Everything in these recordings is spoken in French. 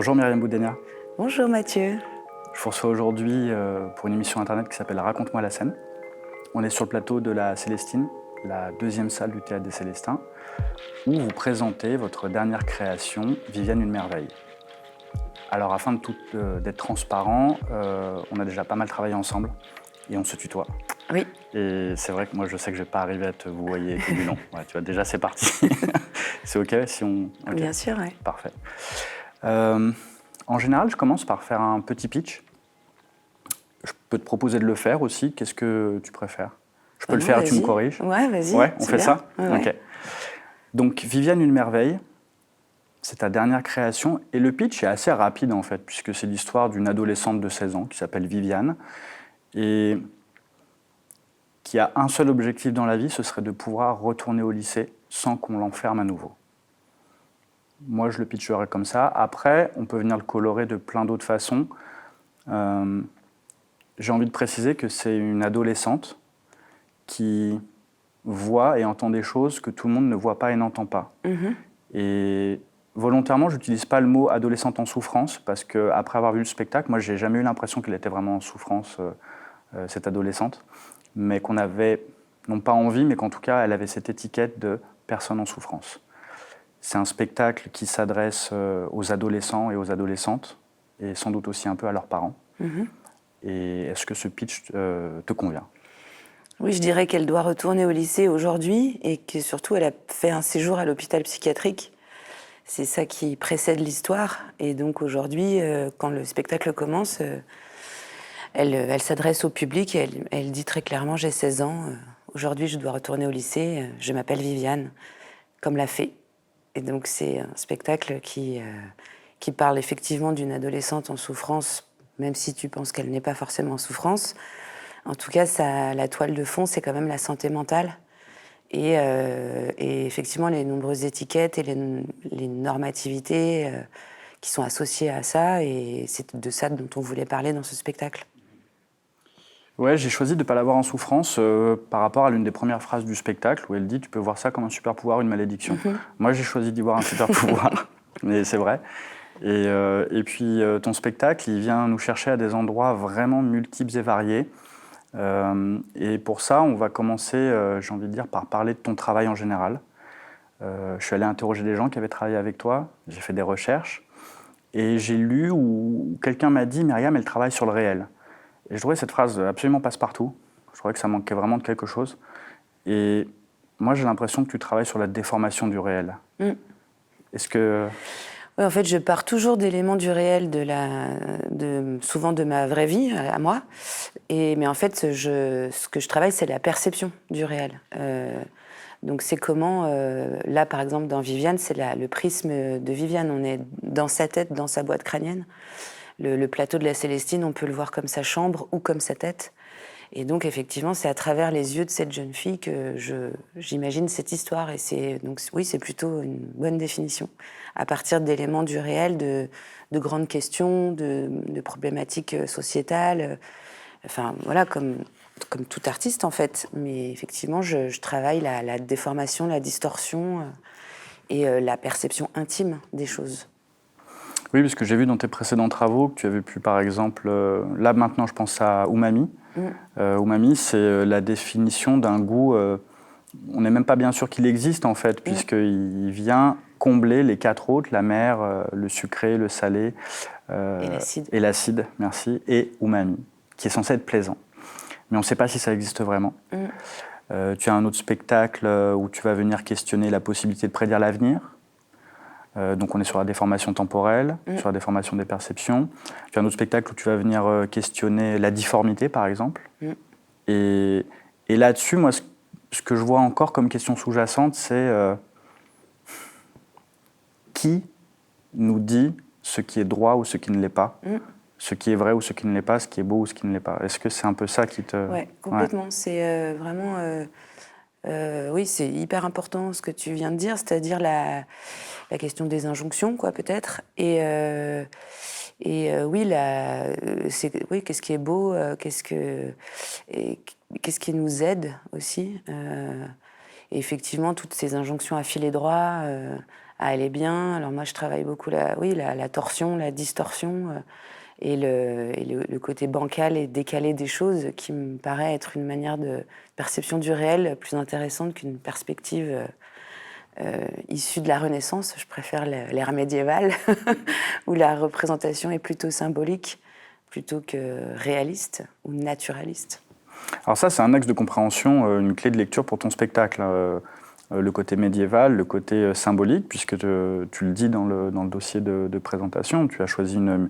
Bonjour Myriam Boudenia. Bonjour Mathieu. Je vous reçois aujourd'hui pour une émission internet qui s'appelle Raconte-moi la scène. On est sur le plateau de la Célestine, la deuxième salle du Théâtre des Célestins, où vous présentez votre dernière création, Viviane une merveille. Alors afin d'être transparent, on a déjà pas mal travaillé ensemble et on se tutoie. Oui. Et c'est vrai que moi je sais que je vais pas arriver à te vous voyer tout du long. Ouais, tu vois, déjà c'est parti. C'est OK si on... Okay. Bien sûr, oui. Parfait. En général, je commence par faire un petit pitch. Je peux te proposer de le faire aussi. Qu'est-ce que tu préfères? Je peux le faire et tu me corriges? Ouais, vas-y. Ouais, on fait bien. ça? Ouais. OK. Donc, Viviane une merveille, c'est ta dernière création. Et le pitch est assez rapide, en fait, puisque c'est l'histoire d'une adolescente de 16 ans qui s'appelle Viviane et qui a un seul objectif dans la vie, ce serait de pouvoir retourner au lycée sans qu'on l'enferme à nouveau. Moi, je le pitcherai comme ça. Après, on peut venir le colorer de plein d'autres façons. J'ai envie de préciser que c'est une adolescente qui voit et entend des choses que tout le monde ne voit pas et n'entend pas. Mm-hmm. Et volontairement, je n'utilise pas le mot adolescente en souffrance parce qu'après avoir vu le spectacle, moi, j'ai jamais eu l'impression qu'elle était vraiment en souffrance, cette adolescente, mais qu'on avait, non pas envie, mais qu'en tout cas, elle avait cette étiquette de personne en souffrance. C'est un spectacle qui s'adresse aux adolescents et aux adolescentes, et sans doute aussi un peu à leurs parents. Mm-hmm. Et est-ce que ce pitch te convient? Oui, je dirais qu'elle doit retourner au lycée aujourd'hui et que surtout elle a fait un séjour à l'hôpital psychiatrique. C'est ça qui précède l'histoire. Et donc aujourd'hui, quand le spectacle commence, elle s'adresse au public et elle dit très clairement « J'ai 16 ans, aujourd'hui je dois retourner au lycée, je m'appelle Viviane », comme la fée. Et donc c'est un spectacle qui parle effectivement d'une adolescente en souffrance, même si tu penses qu'elle n'est pas forcément en souffrance. En tout cas, la toile de fond, c'est quand même la santé mentale. Et effectivement, les nombreuses étiquettes et les normativités qui sont associées à ça. Et c'est de ça dont on voulait parler dans ce spectacle. Ouais, j'ai choisi de ne pas l'avoir en souffrance par rapport à l'une des premières phrases du spectacle où elle dit « Tu peux voir ça comme un super pouvoir, une malédiction ». Mm-hmm. Moi, j'ai choisi d'y voir un super pouvoir, mais c'est vrai. Et puis, ton spectacle, il vient nous chercher à des endroits vraiment multiples et variés. Et pour ça, on va commencer, j'ai envie de dire, par parler de ton travail en général. Je suis allé interroger des gens qui avaient travaillé avec toi, j'ai fait des recherches, et j'ai lu où quelqu'un m'a dit « Myriam, elle travaille sur le réel ». Et je trouvais cette phrase absolument passe-partout. Je trouvais que ça manquait vraiment de quelque chose. Et moi, j'ai l'impression que tu travailles sur la déformation du réel. Mm. Est-ce que... Oui, en fait, je pars toujours d'éléments du réel, souvent de ma vraie vie, à moi. Mais en fait, ce que je travaille, c'est la perception du réel. Donc c'est comment, là par exemple dans Viviane, c'est le prisme de Viviane. On est dans sa tête, dans sa boîte crânienne. Le plateau de la Célestine, on peut le voir comme sa chambre ou comme sa tête. Et donc effectivement, c'est à travers les yeux de cette jeune fille que j'imagine cette histoire. Et donc oui, c'est plutôt une bonne définition. À partir d'éléments du réel, de grandes questions, de problématiques sociétales. Enfin voilà, comme tout artiste en fait. Mais effectivement, je travaille la déformation, la distorsion et la perception intime des choses. Oui, parce que j'ai vu dans tes précédents travaux que tu avais pu, par exemple, là maintenant je pense à Umami. Umami, c'est la définition d'un goût, on n'est même pas bien sûr qu'il existe en fait, puisqu'il vient combler les quatre autres, la mer, le sucré, le salé et l'acide, merci, et Umami, qui est censé être plaisant. Mais on ne sait pas si ça existe vraiment. Tu as un autre spectacle où tu vas venir questionner la possibilité de prédire l'avenir. Donc on est sur la déformation temporelle, sur la déformation des perceptions. Tu as un autre spectacle où tu vas venir questionner la difformité, par exemple. Et là-dessus, moi, ce que je vois encore comme question sous-jacente, c'est qui nous dit ce qui est droit ou ce qui ne l'est pas, ce qui est vrai ou ce qui ne l'est pas, ce qui est beau ou ce qui ne l'est pas. Est-ce que c'est un peu ça qui te... Oui, complètement. Ouais. C'est vraiment... oui, c'est hyper important ce que tu viens de dire, c'est-à-dire la question des injonctions, quoi, peut-être. Oui, oui, qu'est-ce qui est beau, qu'est-ce qui nous aide aussi. Et effectivement, toutes ces injonctions à filer droit, aller bien. Alors moi, je travaille beaucoup la torsion, la distorsion et le côté bancal et décalé des choses qui me paraît être une manière de perception du réel plus intéressante qu'une perspective issue de la Renaissance. Je préfère l'ère médiévale où la représentation est plutôt symbolique plutôt que réaliste ou naturaliste. Alors ça, c'est un axe de compréhension, une clé de lecture pour ton spectacle. Le côté médiéval, le côté symbolique, puisque tu le dis dans le dossier de présentation, tu as choisi une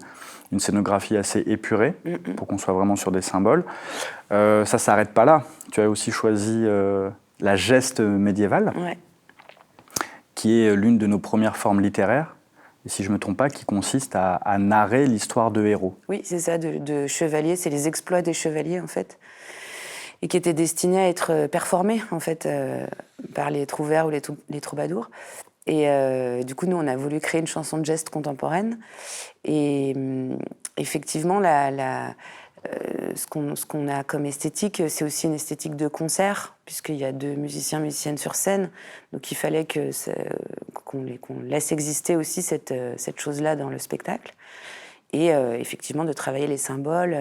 scénographie assez épurée pour qu'on soit vraiment sur des symboles. Ça ne s'arrête pas là. Tu as aussi choisi la geste médiévale, Ouais. qui est l'une de nos premières formes littéraires, et si je ne me trompe pas, qui consiste à narrer l'histoire de héros. Oui, c'est ça, de chevaliers, c'est les exploits des chevaliers en fait, et qui étaient destinés à être performés en fait par les trouvères ou les troubadours. Et du coup, nous, on a voulu créer une chanson de geste contemporaine. Et effectivement, ce qu'on a comme esthétique, c'est aussi une esthétique de concert, puisqu'il y a 2 musiciennes sur scène. Donc il fallait qu'on laisse exister aussi cette chose-là dans le spectacle. Et effectivement, de travailler les symboles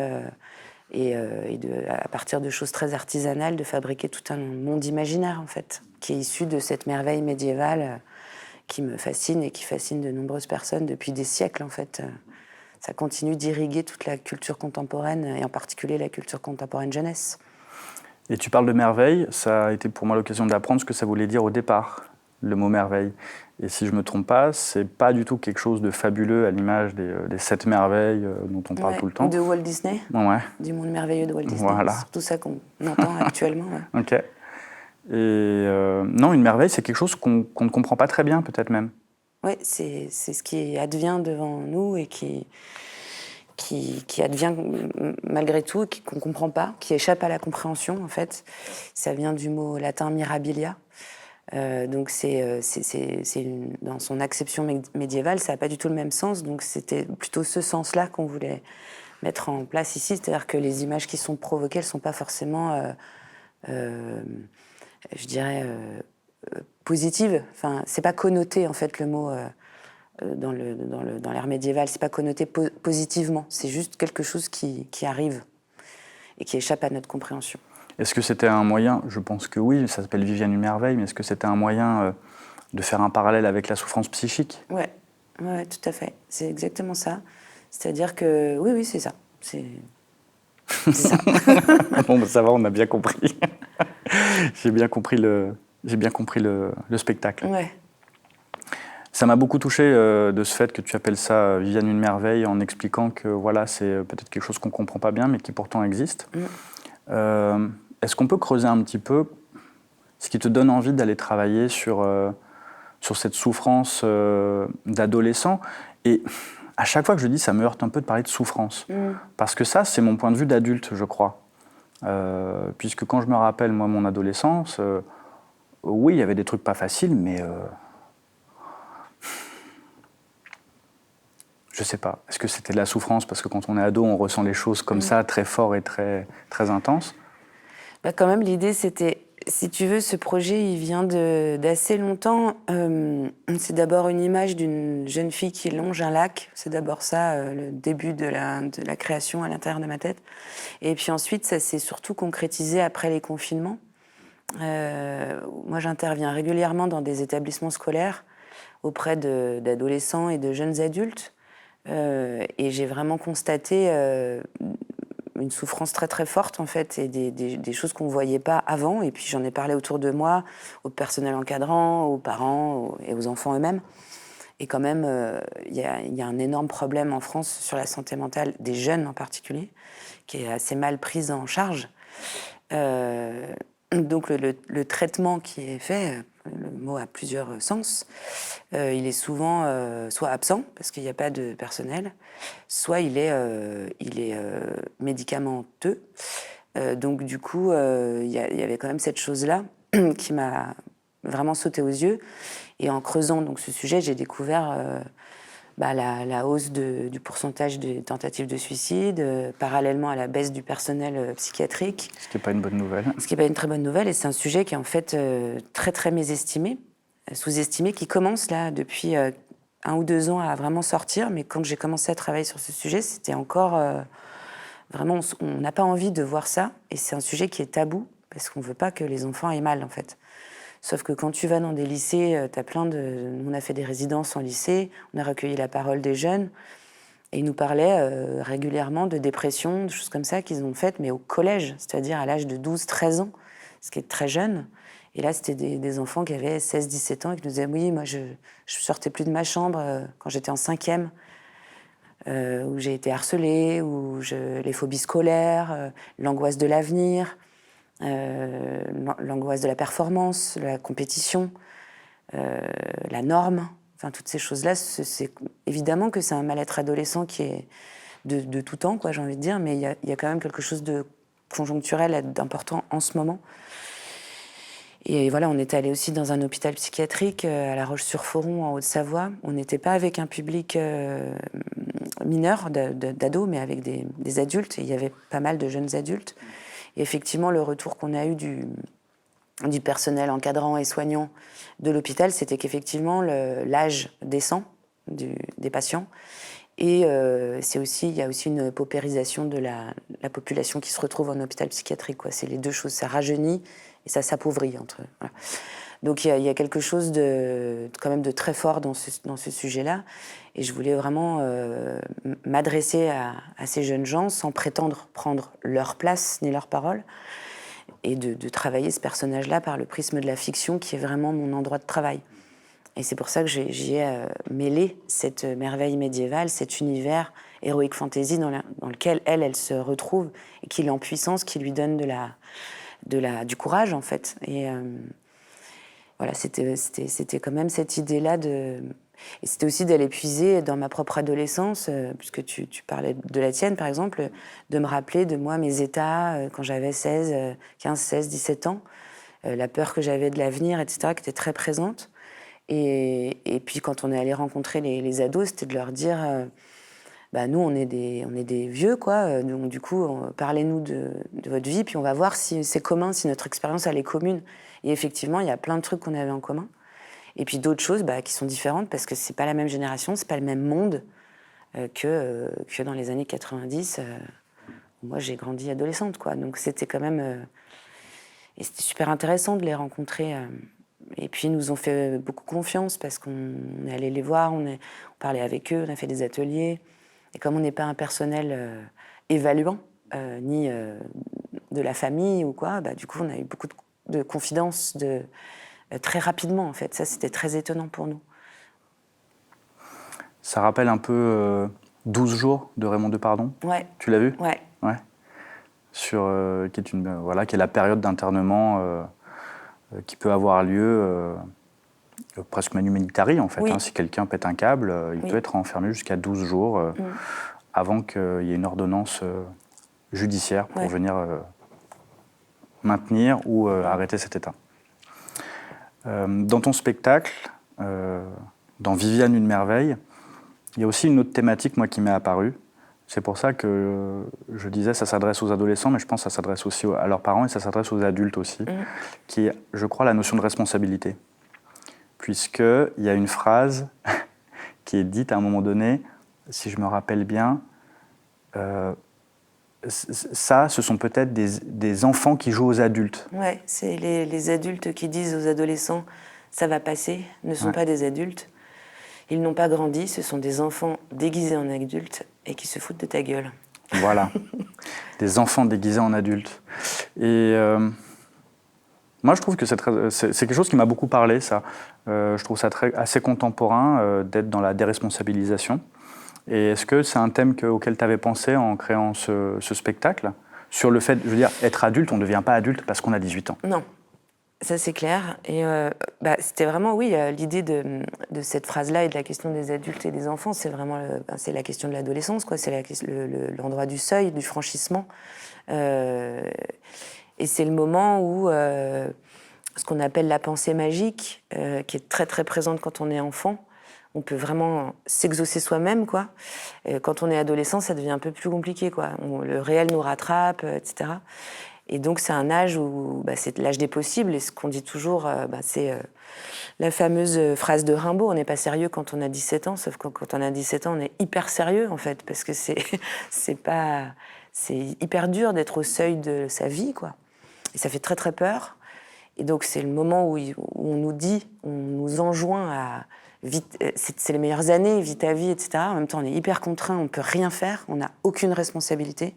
à partir de choses très artisanales, de fabriquer tout un monde imaginaire, en fait, qui est issu de cette merveille médiévale qui me fascine et qui fascine de nombreuses personnes depuis des siècles, en fait. Ça continue d'irriguer toute la culture contemporaine, et en particulier la culture contemporaine jeunesse. Et tu parles de merveille, ça a été pour moi l'occasion d'apprendre ce que ça voulait dire au départ, le mot merveille. Et si je ne me trompe pas, c'est pas du tout quelque chose de fabuleux à l'image des 7 merveilles dont on parle tout le temps. De Walt Disney, ouais. Du monde merveilleux de Walt Disney. Voilà. C'est surtout ça qu'on entend actuellement. Ouais. Ok. Et non, une merveille, c'est quelque chose qu'on ne comprend pas très bien, peut-être même. Oui, c'est ce qui advient devant nous et qui advient malgré tout, qu'on ne comprend pas, qui échappe à la compréhension, en fait. Ça vient du mot latin mirabilia. Donc dans son acception médiévale, ça n'a pas du tout le même sens. Donc c'était plutôt ce sens-là qu'on voulait mettre en place ici. C'est-à-dire que les images qui sont provoquées, elles ne sont pas forcément, je dirais, positives. Enfin, c'est pas connoté, en fait, le mot... dans l'ère médiévale, c'est pas connoté positivement, c'est juste quelque chose qui arrive et qui échappe à notre compréhension. Est-ce que c'était un moyen, je pense que oui, ça s'appelle Viviane une merveille, mais est-ce que c'était un moyen de faire un parallèle avec la souffrance psychique ? Ouais, tout à fait, c'est exactement ça. C'est-à-dire que, oui, c'est ça. C'est ça. Bon, bah, ça va, on a bien compris. J'ai bien compris le spectacle. Ouais. Ça m'a beaucoup touché de ce fait que tu appelles ça Viviane une merveille, en expliquant que voilà, c'est peut-être quelque chose qu'on ne comprend pas bien, mais qui pourtant existe. Est-ce qu'on peut creuser un petit peu ce qui te donne envie d'aller travailler sur cette souffrance d'adolescent ? Et à chaque fois que je dis, ça me heurte un peu de parler de souffrance. Parce que ça, c'est mon point de vue d'adulte, je crois. Puisque quand je me rappelle, moi, mon adolescence, oui, il y avait des trucs pas faciles, mais... je sais pas. Est-ce que c'était de la souffrance parce que quand on est ado, on ressent les choses comme ça, très fort et très, très intense ? Bah, quand même, l'idée, c'était, si tu veux, ce projet, il vient d'assez longtemps. C'est d'abord une image d'une jeune fille qui longe un lac. C'est d'abord ça, le début de la création à l'intérieur de ma tête. Et puis ensuite, ça s'est surtout concrétisé après les confinements. Moi, j'interviens régulièrement dans des établissements scolaires auprès d'adolescents et de jeunes adultes. Et j'ai vraiment constaté une souffrance très très forte en fait et des choses qu'on ne voyait pas avant. Et puis j'en ai parlé autour de moi, au personnel encadrant, aux parents et aux enfants eux-mêmes. Et quand même, il y a un énorme problème en France sur la santé mentale des jeunes en particulier, qui est assez mal prise en charge. Donc le traitement qui est fait, le mot a plusieurs sens, il est souvent soit absent, parce qu'il n'y a pas de personnel, soit il est médicamenteux. Donc du coup, il y avait quand même cette chose-là qui m'a vraiment sauté aux yeux. Et en creusant donc, ce sujet, j'ai découvert la hausse du pourcentage de tentatives de suicide, parallèlement à la baisse du personnel psychiatrique. Ce qui n'est pas une bonne nouvelle. Ce qui n'est pas une très bonne nouvelle, et c'est un sujet qui est en fait très très mésestimé. sous-estimé, qui commence là depuis 1 ou 2 ans à vraiment sortir. Mais quand j'ai commencé à travailler sur ce sujet, c'était encore vraiment, on n'a pas envie de voir ça. Et c'est un sujet qui est tabou parce qu'on ne veut pas que les enfants aient mal en fait. Sauf que quand tu vas dans des lycées, t'as plein de... On a fait des résidences en lycée, on a recueilli la parole des jeunes. Et ils nous parlaient régulièrement de dépression, de choses comme ça qu'ils ont faites, mais au collège, c'est-à-dire à l'âge de 12-13 ans, ce qui est très jeune. Et là, c'était des enfants qui avaient 16-17 ans et qui nous disaient « Oui, moi, je sortais plus de ma chambre quand j'étais en 5e, où j'ai été harcelée, les phobies scolaires, l'angoisse de l'avenir, l'angoisse de la performance, de la compétition, la norme. » Enfin, toutes ces choses-là, c'est évidemment que c'est un mal-être adolescent qui est de tout temps, quoi, j'ai envie de dire, mais il y a quand même quelque chose de conjoncturel et d'important en ce moment. Et voilà, on est allé aussi dans un hôpital psychiatrique à La Roche-sur-Foron, en Haute-Savoie. On n'était pas avec un public mineur, d'ados, mais avec des adultes. Et il y avait pas mal de jeunes adultes. Et effectivement, le retour qu'on a eu du personnel encadrant et soignant de l'hôpital, c'était qu'effectivement, l'âge descend des patients. Et il y a aussi une paupérisation de la population qui se retrouve en hôpital psychiatrique, quoi. C'est les deux choses, ça rajeunit et ça s'appauvrit entre eux. Voilà. Donc il y a quelque chose quand même de très fort dans ce sujet-là. Et je voulais vraiment m'adresser à ces jeunes gens sans prétendre prendre leur place ni leur parole, et de travailler ce personnage-là par le prisme de la fiction, qui est vraiment mon endroit de travail. Et c'est pour ça que j'y ai mêlé cette merveille médiévale, cet univers héroïque fantasy dans lequel elle se retrouve, et qui est en puissance, qui lui donne du courage, en fait. Et voilà, c'était quand même cette idée-là Et c'était aussi d'aller puiser dans ma propre adolescence, puisque tu parlais de la tienne, par exemple, de me rappeler de moi, mes états, quand j'avais 15, 16, 17 ans, la peur que j'avais de l'avenir, etc., qui était très présente. Et puis, quand on est allé rencontrer les ados, c'était de leur dire nous, on est des vieux, quoi. Donc, du coup, parlez-nous de votre vie, puis on va voir si c'est commun, si notre expérience, elle est commune. Et effectivement, il y a plein de trucs qu'on avait en commun. Et puis d'autres choses qui sont différentes parce que c'est pas la même génération, c'est pas le même monde que dans les années 90. Moi, j'ai grandi adolescente, quoi. Donc c'était quand même... et c'était super intéressant de les rencontrer. Et puis ils nous ont fait beaucoup confiance parce qu'on est allé les voir, on parlait avec eux, on a fait des ateliers. Et comme on n'est pas un personnel évaluant, ni de la famille ou quoi, du coup, on a eu beaucoup de confidences très rapidement, en fait. Ça, c'était très étonnant pour nous. Ça rappelle un peu 12 jours de Raymond Depardon. Ouais. Tu l'as vu ? Ouais. Ouais. Qui est la période d'internement qui peut avoir lieu presque manu militari, en fait. Oui. Si quelqu'un pète un câble, il peut être enfermé jusqu'à 12 jours avant qu'il y ait une ordonnance judiciaire pour venir maintenir ou arrêter cet état. Dans ton spectacle, dans Viviane, une merveille, il y a aussi une autre thématique, moi, qui m'est apparue. C'est pour ça que je disais ça s'adresse aux adolescents, mais je pense que ça s'adresse aussi à leurs parents et ça s'adresse aux adultes aussi, qui est, je crois, la notion de responsabilité. Puisqu'il y a une phrase qui est dite à un moment donné, si je me rappelle bien, ce sont peut-être des enfants qui jouent aux adultes. Ouais, c'est les adultes qui disent aux adolescents « ça va passer », ne sont pas des adultes. Ils n'ont pas grandi, ce sont des enfants déguisés en adultes et qui se foutent de ta gueule. Voilà, des enfants déguisés en adultes. Et moi, je trouve que c'est quelque chose qui m'a beaucoup parlé, ça. Je trouve ça assez contemporain d'être dans la déresponsabilisation. Et est-ce que c'est un thème auquel tu avais pensé en créant ce spectacle ? Sur le fait, je veux dire, être adulte, on ne devient pas adulte parce qu'on a 18 ans. Non, ça c'est clair. Et c'était vraiment, oui, l'idée de cette phrase-là et de la question des adultes et des enfants, c'est vraiment c'est la question de l'adolescence, quoi. C'est l'endroit du seuil, du franchissement. Et c'est le moment où ce qu'on appelle la pensée magique, qui est très très présente quand on est enfant, on peut vraiment s'exaucer soi-même, quoi. Quand on est adolescent, ça devient un peu plus compliqué, quoi. Le réel nous rattrape, etc. Et donc, c'est un âge où c'est l'âge des possibles. Et ce qu'on dit toujours, c'est la fameuse phrase de Rimbaud, on n'est pas sérieux quand on a 17 ans, sauf que quand on a 17 ans, on est hyper sérieux, en fait, parce que c'est hyper dur d'être au seuil de sa vie, quoi. Et ça fait très, très peur. Et donc, c'est le moment où on nous dit, on nous enjoint à vite, c'est les meilleures années, vis ta vie, etc. En même temps, on est hyper contraint, on ne peut rien faire, on n'a aucune responsabilité.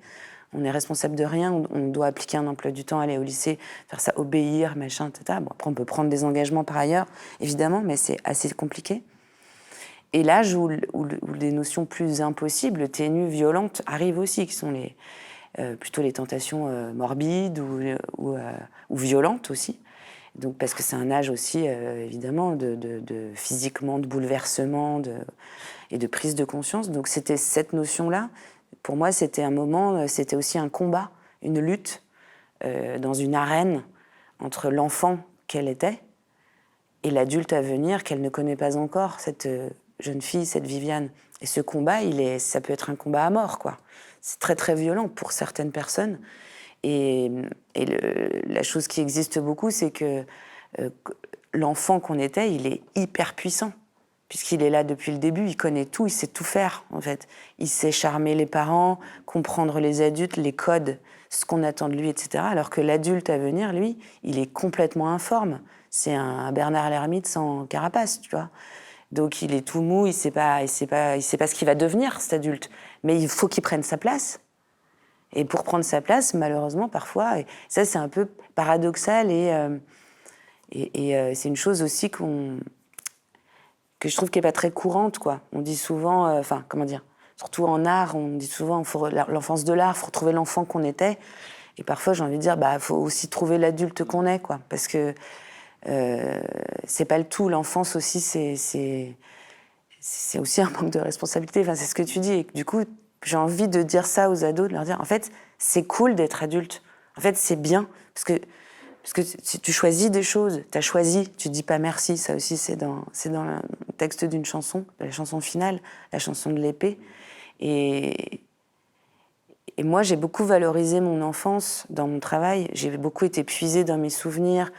On est responsable de rien, on doit appliquer un emploi du temps, aller au lycée, faire ça, obéir, machin, etc. Bon, après, on peut prendre des engagements par ailleurs, évidemment, mais c'est assez compliqué. Et l'âge où des notions plus impossibles, ténues, violentes, arrivent aussi, qui sont plutôt les tentations morbides ou violentes aussi. Donc, parce que c'est un âge aussi, évidemment, physiquement, de bouleversement et de prise de conscience. Donc, c'était cette notion-là. Pour moi, c'était un moment, c'était aussi un combat, une lutte dans une arène entre l'enfant qu'elle était et l'adulte à venir qu'elle ne connaît pas encore, cette jeune fille, cette Viviane. Et ce combat, ça peut être un combat à mort, quoi. C'est très, très violent pour certaines personnes. Et la chose qui existe beaucoup, c'est que l'enfant qu'on était, il est hyper puissant. Puisqu'il est là depuis le début, il connaît tout, il sait tout faire, en fait. Il sait charmer les parents, comprendre les adultes, les codes, ce qu'on attend de lui, etc. Alors que l'adulte à venir, lui, il est complètement informe. C'est un Bernard l'ermite sans carapace, tu vois. Donc il est tout mou, il sait pas ce qu'il va devenir, cet adulte. Mais il faut qu'il prenne sa place. Et pour prendre sa place, malheureusement, parfois, et ça c'est un peu paradoxal et c'est une chose aussi que je trouve qui n'est pas très courante, quoi. On dit souvent, surtout en art, on dit souvent, l'enfance de l'art, il faut retrouver l'enfant qu'on était. Et parfois, j'ai envie de dire, faut aussi trouver l'adulte qu'on est, quoi. Parce que c'est pas le tout. L'enfance aussi, c'est aussi un manque de responsabilité. Enfin, c'est ce que tu dis. Et du coup, j'ai envie de dire ça aux ados, de leur dire, en fait, c'est cool d'être adulte. En fait, c'est bien. Parce que si tu choisis des choses, tu as choisi, tu dis pas merci. Ça aussi, c'est dans le texte d'une chanson, de la chanson finale, la chanson de l'épée. Et moi, j'ai beaucoup valorisé mon enfance dans mon travail. J'ai beaucoup été puisée dans mes souvenirs.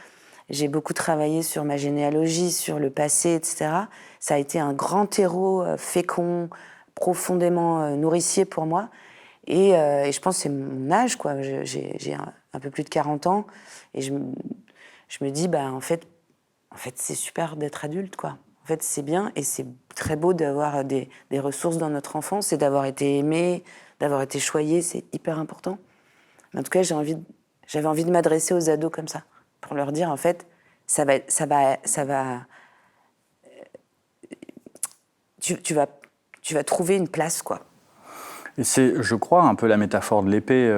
J'ai beaucoup travaillé sur ma généalogie, sur le passé, etc. Ça a été un grand terreau fécond, profondément nourricier pour moi. Et je pense que c'est mon âge, quoi. J'ai un peu plus de 40 ans. Et je me dis, en fait, c'est super d'être adulte, quoi. En fait, c'est bien et c'est très beau d'avoir des ressources dans notre enfance et d'avoir été aimé, d'avoir été choyé, c'est hyper important. Mais en tout cas, j'avais envie de m'adresser aux ados comme ça, pour leur dire, en fait, tu vas trouver une place, quoi. Et c'est, je crois, un peu la métaphore de l'épée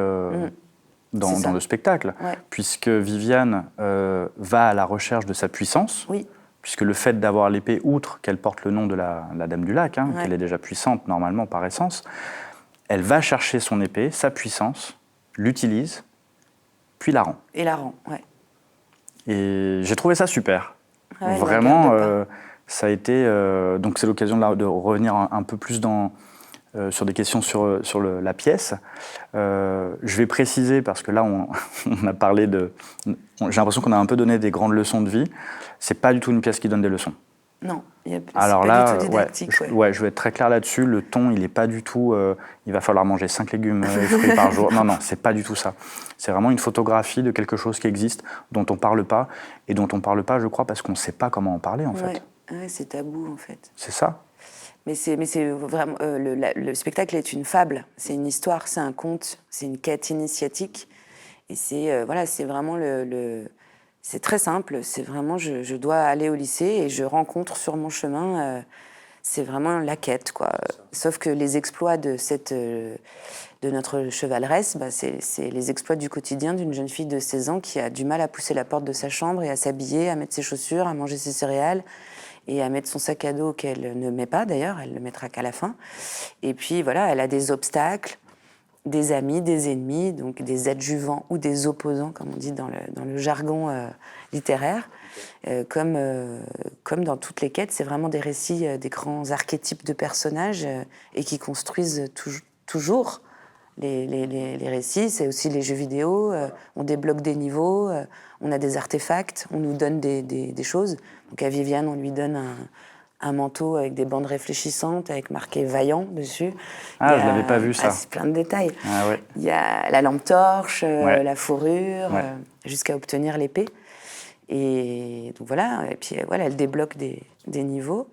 dans le spectacle, ouais. Puisque Viviane va à la recherche de sa puissance, oui. Puisque le fait d'avoir l'épée, outre qu'elle porte le nom de la Dame du Lac, ouais. qu'elle est déjà puissante normalement par essence, elle va chercher son épée, sa puissance, l'utilise, puis la rend. Et la rend, ouais. Et j'ai trouvé ça super. Ouais, vraiment, ça a été... donc c'est l'occasion de revenir un peu plus sur des questions sur la pièce. Je vais préciser, parce que là, on a parlé de... J'ai l'impression qu'on a un peu donné des grandes leçons de vie. C'est pas du tout une pièce qui donne des leçons. Non, alors pas là, du tout didactique. Je vais être très clair là-dessus. Le ton, il n'est pas du tout... il va falloir manger 5 légumes et fruits par jour. Non, c'est pas du tout ça. C'est vraiment une photographie de quelque chose qui existe, dont on ne parle pas, et dont on ne parle pas, je crois, parce qu'on ne sait pas comment en parler, en fait. Ouais, c'est tabou, en fait. C'est ça. Mais c'est vraiment... le spectacle est une fable, c'est une histoire, c'est un conte, c'est une quête initiatique. Et c'est vraiment c'est très simple, c'est vraiment je dois aller au lycée et je rencontre sur mon chemin, c'est vraiment la quête, quoi. Sauf que les exploits de notre chevaleresse, c'est les exploits du quotidien d'une jeune fille de 16 ans qui a du mal à pousser la porte de sa chambre et à s'habiller, à mettre ses chaussures, à manger ses céréales et à mettre son sac à dos qu'elle ne met pas d'ailleurs, elle le mettra qu'à la fin. Et puis voilà, elle a des obstacles, des amis, des ennemis, donc des adjuvants ou des opposants, comme on dit dans le jargon littéraire. Comme dans toutes les quêtes, c'est vraiment des récits, des grands archétypes de personnages et qui construisent toujours les récits, c'est aussi les jeux vidéo. On débloque des niveaux, on a des artefacts, on nous donne des choses. Donc à Viviane, on lui donne un manteau avec des bandes réfléchissantes, avec marqué Vaillant dessus. Ah, je l'avais pas vu ça. C'est plein de détails. Ah ouais. Il y a la lampe torche, Ouais. la fourrure, Ouais. jusqu'à obtenir l'épée. Et donc voilà, et puis voilà, elle débloque des niveaux.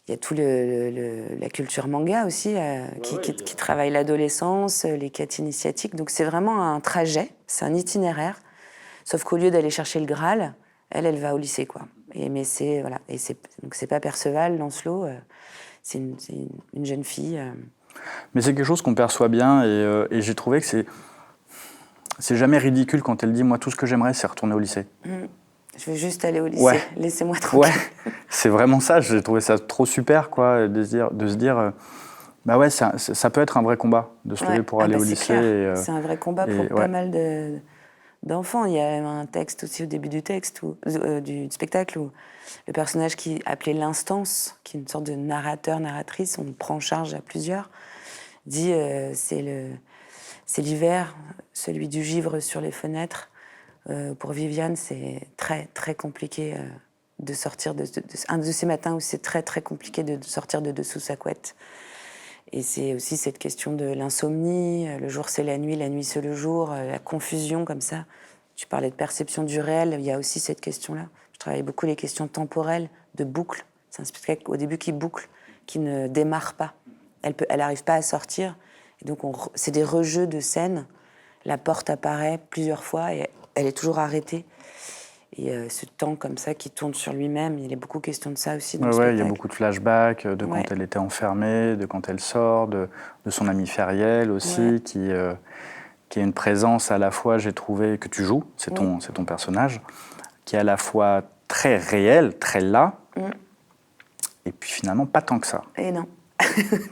Il y a tout la culture manga aussi, qui travaille l'adolescence, les quêtes initiatiques. Donc c'est vraiment un trajet, c'est un itinéraire. Sauf qu'au lieu d'aller chercher le Graal, elle va au lycée, quoi. Mais c'est voilà, donc c'est pas Perceval, Lancelot, c'est une jeune fille. Mais c'est quelque chose qu'on perçoit bien et j'ai trouvé que c'est jamais ridicule quand elle dit moi tout ce que j'aimerais c'est retourner au lycée. Je veux juste aller au lycée, Ouais. Laissez-moi tranquille. Ouais, c'est vraiment ça, j'ai trouvé ça trop super quoi, de se dire bah ouais, ça peut être un vrai combat de se lever pour aller au lycée. C'est un vrai combat pour pas mal d'enfants. Il y a un texte aussi au début du du spectacle où le personnage qui appelé l'instance, qui est une sorte de narrateur-narratrice, on le prend en charge à plusieurs, dit c'est l'hiver, celui du givre sur les fenêtres. Pour Viviane, c'est très très compliqué de sortir un de ces matins où c'est très très compliqué de sortir de dessous sa couette. Et c'est aussi cette question de l'insomnie, le jour c'est la nuit c'est le jour, la confusion comme ça. Tu parlais de perception du réel, il y a aussi cette question-là. Je travaille beaucoup les questions temporelles, de boucle. C'est un spectacle au début qui boucle, qui ne démarre pas. Elle n'arrive pas à sortir. Et donc c'est des rejeux de scène. La porte apparaît plusieurs fois et elle est toujours arrêtée. Et ce temps comme ça qui tourne sur lui-même, il est beaucoup question de ça aussi dans le spectacle. Il y a beaucoup de flashbacks de quand elle était enfermée, de quand elle sort, de son amie Feriel aussi, qui est une présence à la fois, j'ai trouvé, que tu joues, c'est ton personnage, qui est à la fois très réel, très là, et puis finalement pas tant que ça. Et non,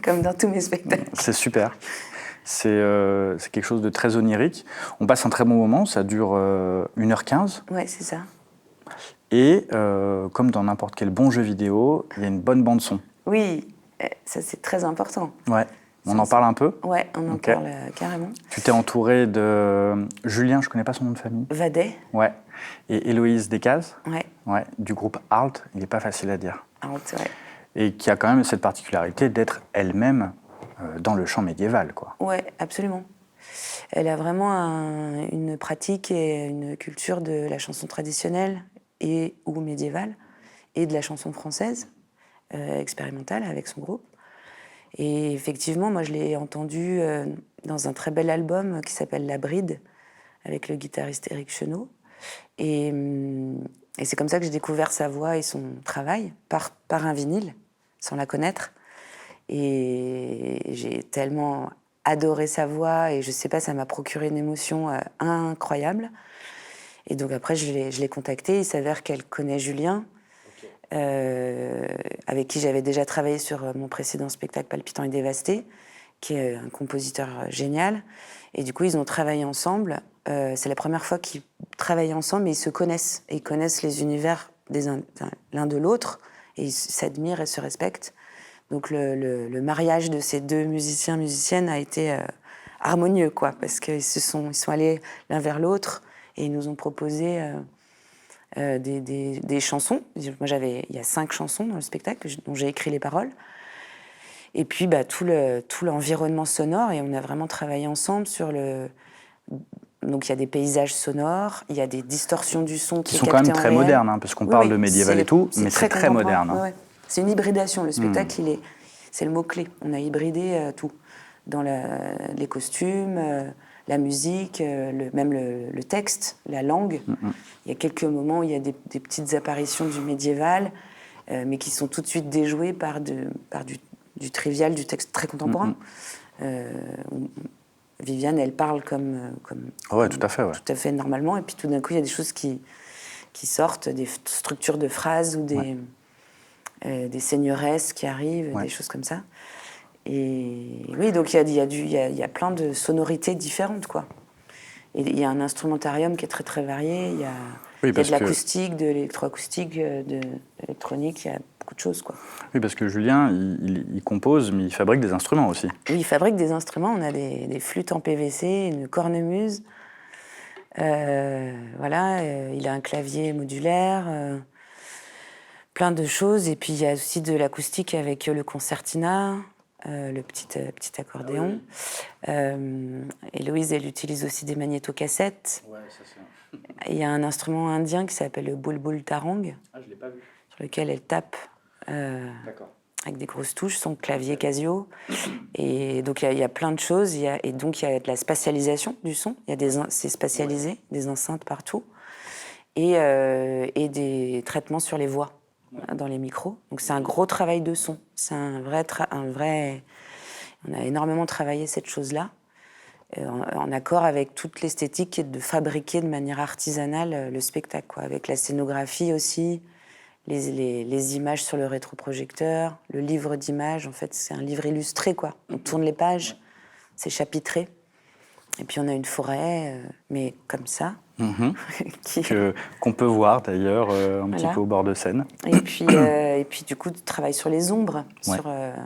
comme dans tous mes spectacles. C'est super. C'est quelque chose de très onirique. On passe un très bon moment, ça dure 1h15. Ouais, c'est ça. Et comme dans n'importe quel bon jeu vidéo, il y a une bonne bande-son. Oui, ça c'est très important. Ouais. On en parle un peu ? Ouais, on en parle carrément. Tu t'es entouré de Julien, je ne connais pas son nom de famille. Vadet. Ouais. Et Héloïse Descazes. Ouais. Ouais. Du groupe Alt, il n'est pas facile à dire. Alt, ouais. Et qui a quand même cette particularité d'être elle-même dans le chant médiéval, quoi. Ouais, absolument. Elle a vraiment une pratique et une culture de la chanson traditionnelle ou médiévale et de la chanson française expérimentale avec son groupe. Et effectivement, moi je l'ai entendue dans un très bel album qui s'appelle La Bride avec le guitariste Éric Chenot. Et c'est comme ça que j'ai découvert sa voix et son travail par un vinyle, sans la connaître. Et j'ai tellement adoré sa voix et je sais pas, ça m'a procuré une émotion incroyable. Et donc après, je l'ai contactée. Il s'avère qu'elle connaît Julien, avec qui j'avais déjà travaillé sur mon précédent spectacle Palpitant et Dévasté, qui est un compositeur génial. Et du coup, ils ont travaillé ensemble. C'est la première fois qu'ils travaillent ensemble, mais ils se connaissent. Et ils connaissent les univers l'un de l'autre, et ils s'admirent et se respectent. Donc le mariage de ces deux musiciennes a été harmonieux, quoi, parce qu'ils sont allés l'un vers l'autre et ils nous ont proposé des chansons. Moi, il y a 5 chansons dans le spectacle dont j'ai écrit les paroles. Et puis tout l'environnement sonore, et on a vraiment travaillé ensemble sur Donc il y a des paysages sonores, il y a des distorsions du son qui sont quand même très modernes, hein, parce qu'on parle de médiéval et tout, mais c'est très moderne. Hein. Ouais. C'est une hybridation. Le spectacle, c'est le mot-clé. On a hybridé tout. Dans les costumes, la musique, même le texte, la langue. Il y a quelques moments où il y a des petites apparitions du médiéval, mais qui sont tout de suite déjouées par du trivial, du texte très contemporain. Viviane, elle parle comme tout à fait, tout à fait normalement, et puis tout d'un coup, il y a des choses qui sortent, des structures de phrases ou des seigneuresses qui arrivent, des choses comme ça. Et oui, donc il y a plein de sonorités différentes, quoi. Et il y a un instrumentarium qui est très très varié. Il y a de l'acoustique, de l'électroacoustique, de l'électronique. Il y a beaucoup de choses, quoi. Oui, parce que Julien, il compose, mais il fabrique des instruments aussi. Oui, il fabrique des instruments. On a des flûtes en PVC, une cornemuse. Voilà, il a un clavier modulaire, plein de choses. Et puis il y a aussi de l'acoustique avec le concertina, le petit accordéon. Héloïse, elle utilise aussi des magnétocassettes. Ouais, ça c'est... Il y a un instrument indien qui s'appelle le bulbul tarang, Ah, je l'ai pas vu. sur lequel elle tape D'accord. avec des grosses touches, son clavier Casio. Et donc il y a plein de choses. Et donc il y a de la spatialisation du son. C'est spatialisé, des enceintes partout. Et des traitements sur les voix, dans les micros. Donc c'est un gros travail de son. C'est un vrai... On a énormément travaillé cette chose-là, en accord avec toute l'esthétique qui est de fabriquer de manière artisanale le spectacle, quoi, avec la scénographie aussi, les images sur le rétroprojecteur, le livre d'images. En fait, c'est un livre illustré, quoi. On tourne les pages, c'est chapitré. Et puis on a une forêt, mais comme ça. Qu'on peut voir d'ailleurs un petit peu au bord de Seine. Et puis du coup, travail sur les ombres,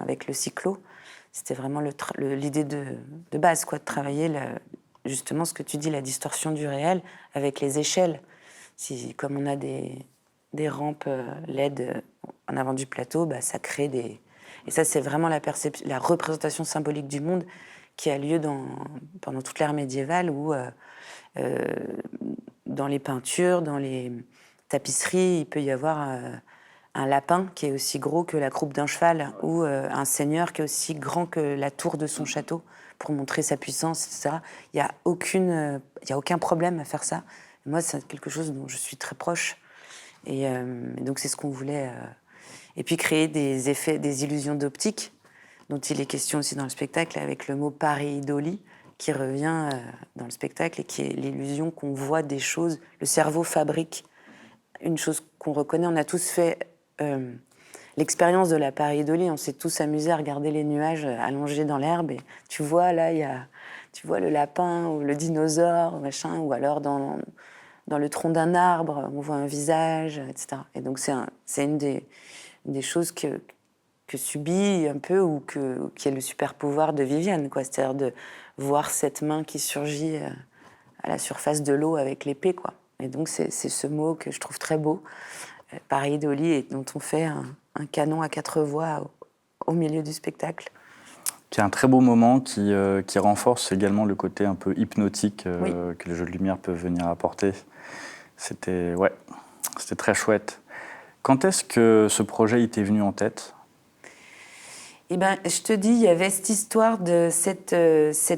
avec le cyclo. C'était vraiment l'idée de base, quoi, de travailler justement ce que tu dis, la distorsion du réel avec les échelles. Comme on a des rampes LED en avant du plateau, bah, ça crée des... Et ça, c'est vraiment la représentation symbolique du monde qui a lieu pendant toute l'ère médiévale, où dans les peintures, dans les tapisseries, il peut y avoir un lapin qui est aussi gros que la croupe d'un cheval, ou un seigneur qui est aussi grand que la tour de son château, pour montrer sa puissance, etc. Il n'y a aucun problème à faire ça. Et moi, c'est quelque chose dont je suis très proche. Et donc, c'est ce qu'on voulait. Et puis, créer des effets, des illusions d'optique, dont il est question aussi dans le spectacle, avec le mot pareidolie, qui revient dans le spectacle, et qui est l'illusion qu'on voit des choses. Le cerveau fabrique une chose qu'on reconnaît. On a tous fait l'expérience de la pareidolie. On s'est tous amusés à regarder les nuages allongés dans l'herbe. Et tu vois, là, tu vois le lapin ou le dinosaure, machin, ou alors dans le tronc d'un arbre, on voit un visage, etc. Et donc, c'est une des choses que subit un peu, qui est le super pouvoir de Viviane, quoi. C'est-à-dire de voir cette main qui surgit à la surface de l'eau avec l'épée, quoi. Et donc c'est ce mot que je trouve très beau, pareidolie, et dont on fait un canon à 4 voix au milieu du spectacle. Qui est un très beau moment, qui renforce également le côté un peu hypnotique que les jeux de lumière peuvent venir apporter. C'était très chouette. Quand est-ce que ce projet t'est venu en tête ? Eh ben, je te dis, il y avait cette histoire de cette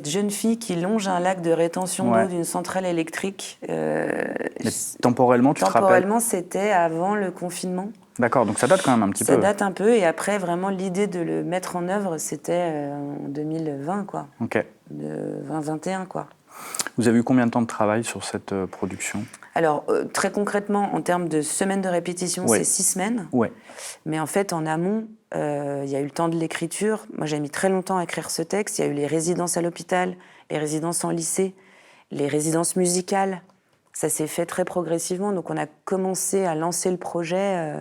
jeune fille qui longe un lac de rétention d'eau d'une centrale électrique. Mais temporellement, tu te rappelles ? Temporellement, c'était avant le confinement. D'accord, donc ça date quand même un petit peu. Ça date un peu, et après, vraiment, l'idée de le mettre en œuvre, c'était en 2020, quoi. Ok. 2021, quoi. Vous avez eu combien de temps de travail sur cette production ? Alors, très concrètement, en termes de semaines de répétition, c'est 6 semaines. Ouais. Mais en fait, en amont, il y a eu le temps de l'écriture. Moi, j'ai mis très longtemps à écrire ce texte. Il y a eu les résidences à l'hôpital, les résidences en lycée, les résidences musicales. Ça s'est fait très progressivement. Donc, on a commencé à lancer le projet.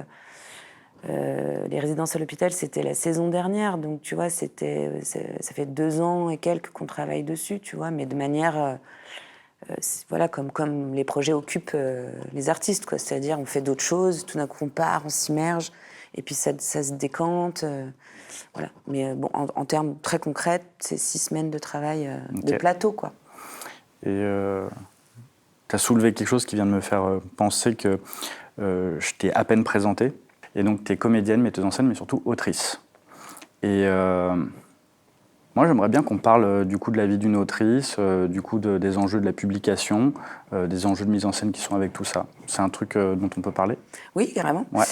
Les résidences à l'hôpital, c'était la saison dernière. Donc, tu vois, ça fait 2 ans et quelques qu'on travaille dessus, tu vois, mais de manière... voilà, comme les projets occupent les artistes, quoi. C'est-à-dire, on fait d'autres choses, tout d'un coup, on part, on s'immerge, et puis ça se décante. Voilà. Mais bon, en termes très concrets, c'est 6 semaines de travail de plateau, quoi. Et tu as soulevé quelque chose qui vient de me faire penser que je t'ai à peine présenté. Et donc, tu es comédienne, metteuse en scène, mais surtout autrice. Et moi, j'aimerais bien qu'on parle du coup de la vie d'une autrice, du coup des enjeux de la publication, des enjeux de mise en scène qui sont avec tout ça. C'est un truc dont on peut parler ? Oui, carrément. Ouais.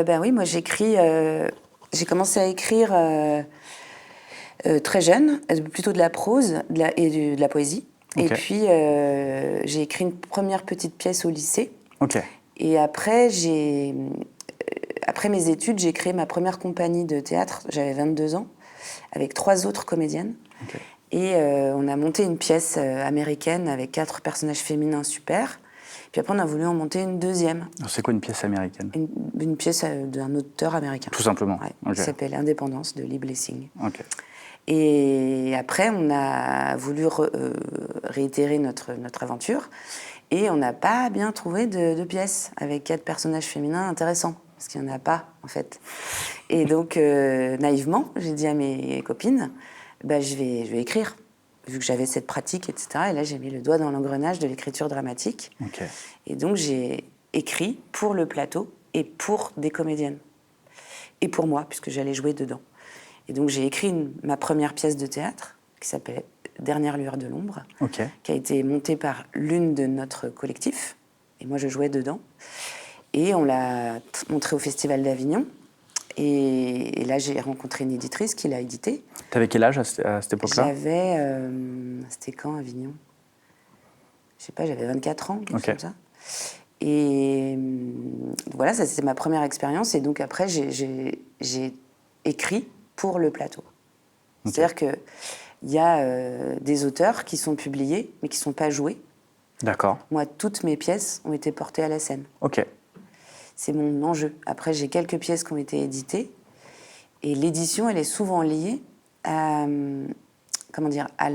Ben oui, moi j'écris. J'ai commencé à écrire très jeune, plutôt de la prose et de la poésie. Okay. Et puis j'ai écrit une première petite pièce au lycée. Ok. Et après mes études, j'ai créé ma première compagnie de théâtre. J'avais 22 ans. Avec 3 autres comédiennes. Okay. Et on a monté une pièce américaine avec 4 personnages féminins super. Puis après, on a voulu en monter une deuxième. Alors, c'est quoi une pièce américaine? Une pièce d'un auteur américain. Tout simplement. Ouais, qui s'appelle Indépendance de Lee Blessing. Ok. Et après, on a voulu réitérer notre aventure. Et on n'a pas bien trouvé de pièces avec 4 personnages féminins intéressants. Parce qu'il n'y en a pas, en fait. Et donc, naïvement, j'ai dit à mes copines, je vais écrire, vu que j'avais cette pratique, etc. Et là, j'ai mis le doigt dans l'engrenage de l'écriture dramatique. Okay. Et donc, j'ai écrit pour le plateau et pour des comédiennes. Et pour moi, puisque j'allais jouer dedans. Et donc, j'ai écrit ma première pièce de théâtre, qui s'appelle Dernière lueur de l'ombre, okay. qui a été montée par l'une de notre collectif. Et moi, je jouais dedans. Et on l'a montré au Festival d'Avignon. Et là, j'ai rencontré une éditrice qui l'a édité. Tu avais quel âge à cette époque-là? J'avais... c'était quand, Avignon? Je sais pas, j'avais 24 ans, quelque chose comme ça. Et voilà, ça, c'était ma première expérience. Et donc, après, j'ai écrit pour le plateau. Okay. C'est-à-dire qu'il y a des auteurs qui sont publiés, mais qui ne sont pas joués. D'accord. Moi, toutes mes pièces ont été portées à la scène. Ok. C'est mon enjeu. Après, j'ai quelques pièces qui ont été éditées. Et l'édition, elle est souvent liée à, à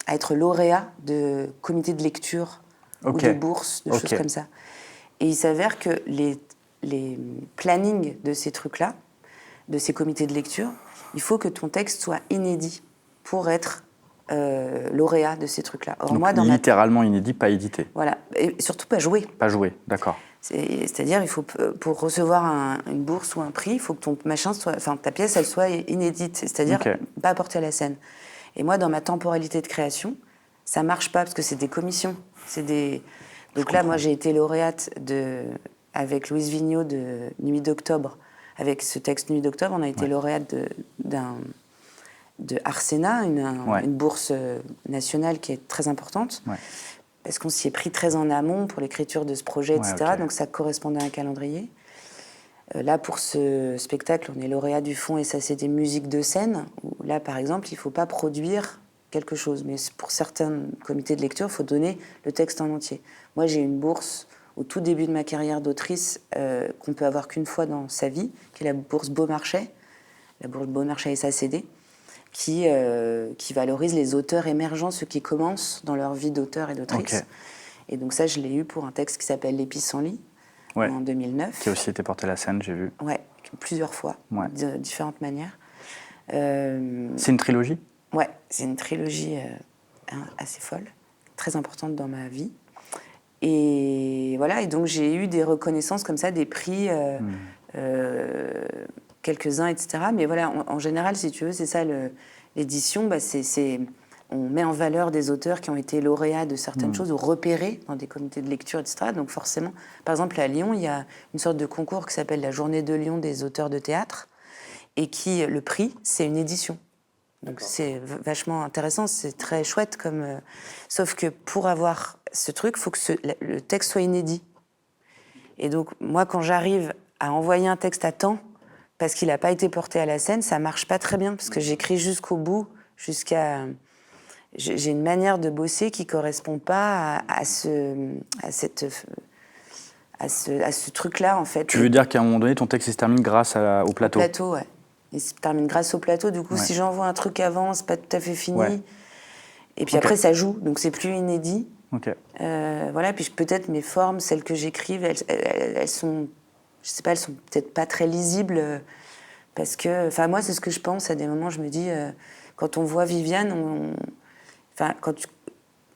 être lauréat de comités de lecture ou de bourses, de choses comme ça. Et il s'avère que les plannings de ces trucs-là, de ces comités de lecture, il faut que ton texte soit inédit pour être lauréat de ces trucs-là. Or, donc, moi, littéralement inédit, pas édité. Voilà, et surtout pas joué. Pas joué, d'accord. C'est-à-dire, il faut, pour recevoir une bourse ou un prix, il faut que ton machin soit, enfin, ta pièce, elle soit inédite, c'est-à-dire pas portée à la scène. Et moi, dans ma temporalité de création, ça marche pas parce que c'est des commissions, Donc là, moi, j'ai été lauréate avec Louise Vigneault de Nuit d'octobre. Avec ce texte Nuit d'octobre, on a été lauréate de Arsena, une bourse nationale qui est très importante. Ouais. Parce qu'on s'y est pris très en amont pour l'écriture de ce projet, etc. Donc ça correspondait à un calendrier. Là, pour ce spectacle, on est lauréat du fonds SACD Musique de scène. Où là, par exemple, il ne faut pas produire quelque chose. Mais pour certains comités de lecture, il faut donner le texte en entier. Moi, j'ai une bourse au tout début de ma carrière d'autrice qu'on peut avoir qu'une fois dans sa vie, qui est la bourse Beaumarchais, la bourse Beaumarchais SACD, qui valorise les auteurs émergents, ceux qui commencent dans leur vie d'auteur et d'autrice. Okay. Et donc ça, je l'ai eu pour un texte qui s'appelle L'Épice-en-lit, en 2009. Qui a aussi été porté à la scène, j'ai vu. Oui, plusieurs fois, de différentes manières. C'est une trilogie? Oui, c'est une trilogie assez folle, très importante dans ma vie. Et voilà, et donc j'ai eu des reconnaissances comme ça, des prix, quelques-uns, etc. Mais voilà, en général, si tu veux, c'est ça, l'édition, on met en valeur des auteurs qui ont été lauréats de certaines choses ou repérés dans des comités de lecture, etc. Donc forcément, par exemple, à Lyon, il y a une sorte de concours qui s'appelle la Journée de Lyon des auteurs de théâtre, et le prix, c'est une édition. Donc c'est vachement intéressant, c'est très chouette sauf que pour avoir ce truc, il faut que le texte soit inédit. Et donc moi, quand j'arrive à envoyer un texte à temps, parce qu'il n'a pas été porté à la scène, ça marche pas très bien, parce que j'écris jusqu'au bout, j'ai une manière de bosser qui correspond pas à ce truc-là, en fait. Tu veux dire qu'à un moment donné, ton texte se termine grâce au plateau? Au plateau, ouais. Il se termine grâce au plateau. Du coup, si j'envoie un truc avant, c'est pas tout à fait fini. Ouais. Et puis après, ça joue, donc c'est plus inédit. Voilà. Puis peut-être mes formes, celles que j'écrive, elles sont, je sais pas, elles sont peut-être pas très lisibles, parce que, enfin, moi, c'est ce que je pense. À des moments, je me dis, quand on voit Viviane,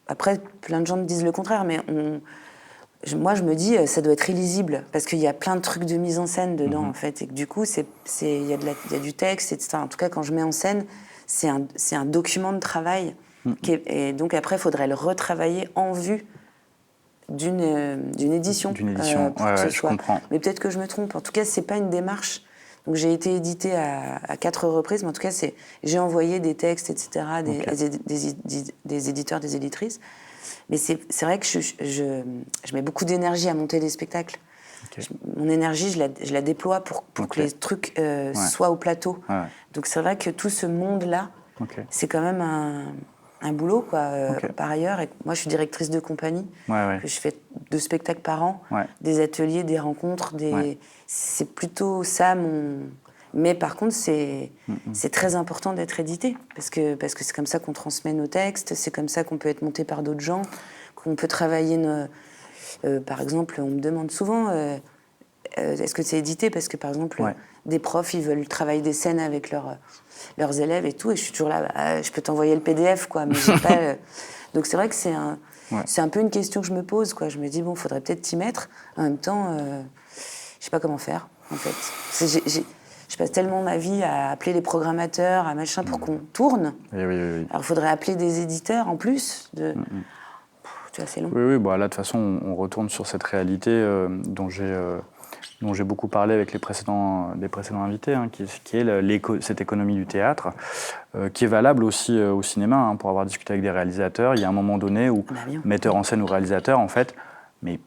après, plein de gens me disent le contraire, mais moi, je me dis, ça doit être illisible, parce qu'il y a plein de trucs de mise en scène dedans, en fait, et que du coup, il y a du texte, etc. En tout cas, quand je mets en scène, c'est un document de travail, et donc après, il faudrait le retravailler en vue d'une édition. D'une édition, je comprends. Mais peut-être que je me trompe. En tout cas, c'est pas une démarche. Donc j'ai été éditée à 4 reprises, mais en tout cas, j'ai envoyé des textes, etc., des éditeurs, des éditrices. Mais c'est vrai que je mets beaucoup d'énergie à monter des spectacles. Mon énergie, je la déploie pour que les trucs soient au plateau. Donc c'est vrai que tout ce monde-là, c'est quand même un boulot, quoi, Ok. par ailleurs. Et moi, je suis directrice de compagnie. Ouais. Que je fais 2 spectacles par an, Ouais. des ateliers, des rencontres. Ouais. C'est plutôt ça, mon... Mais par contre, c'est très important d'être édité. Parce que c'est comme ça qu'on transmet nos textes, c'est comme ça qu'on peut être monté par d'autres gens, qu'on peut travailler... par exemple, on me demande souvent... est-ce que c'est édité? Parce que, par exemple, Ouais. des profs, ils veulent travailler des scènes avec leurs élèves et tout, et je suis toujours là, je peux t'envoyer le PDF, quoi, mais j'ai pas... Donc c'est vrai que c'est un peu une question que je me pose, quoi. Je me dis, bon, faudrait peut-être t'y mettre. En même temps, je sais pas comment faire, en fait. Je passe tellement ma vie à appeler les programmateurs, à machin, pour qu'on tourne. Oui. Alors, il faudrait appeler des éditeurs, en plus. Tu vois, c'est long. Oui, bah là, de toute façon, on retourne sur cette réalité dont j'ai beaucoup parlé avec les précédents invités, hein, qui est cette économie du théâtre, qui est valable aussi au cinéma, hein, pour avoir discuté avec des réalisateurs. Il y a un moment donné où, metteur en scène ou réalisateur, en fait, mais